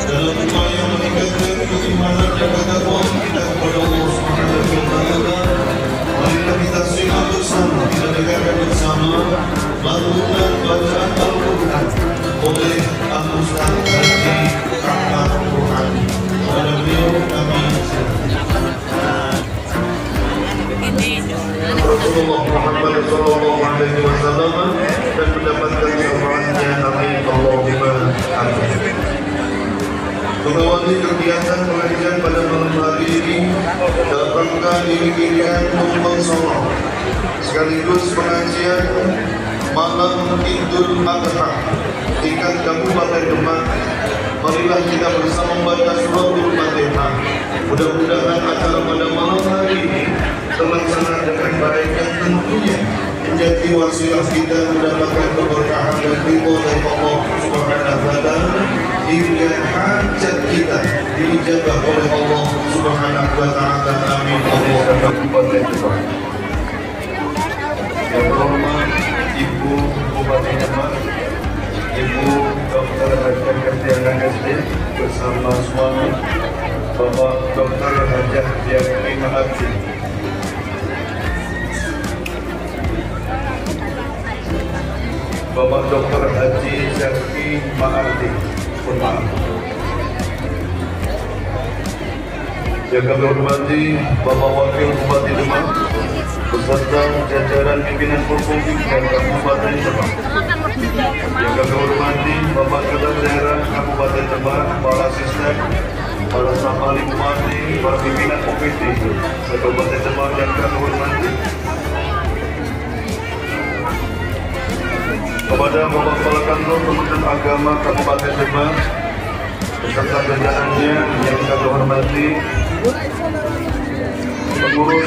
dalam upaya meningkatkan keimanan dan ketakwaan kita kepada Allah Subhanahu wa Ta'ala. Marilah kita simak bersama, kita dengarkan bersama lantunan bacaan Al-Quran oleh Al-Ustaz Haji Ahmad Ruhani. Kepada beliau kami Rasulullah Muhammad sallallahu alaihi wasallam dan mendapatkan syafaatnya. Amin Allahumma amin. Mengawali kegiatan pengajian pada malam hari ini dalam rangka dirikan Muhammad SAW sekaligus pengajian malam Idul Adha tingkat Kabupaten Demak. Marilah kita bersama membaca suratul Fatihah. Mudah-mudahan acara pada malam hari ini terlaksana dengan baik dan tentunya menjadi wasilah kita mendapatkan keberkahan dan ridho dari Allah Subhanahu wa Ta'ala, hingga hajat kita dijabah oleh Allah Subhanahu wa Ta'ala. Amin. Yang terhormat Ibu Bupati Demak, Ibu Dr. Hajah Kristiana SD bersama suami Bapak Dr. Hajah Diakmi Maharti, Bapak Dr. Haji Syarfi Maharti, yang kami hormati Bapak Wakil Bupati Demak beserta jajaran pimpinan Forkompim dan Kabupaten Demak. Yang kami hormati Bapak Ketua Daerah Kabupaten Demak, para asisten, para staf ahli bupati, para pimpinan OPD Kabupaten Demak yang kami hormati. Kepada Bapak Kepala Kantor Kementerian Agama Kabupaten Demak beserta jajarannya yang kami hormati, pengurus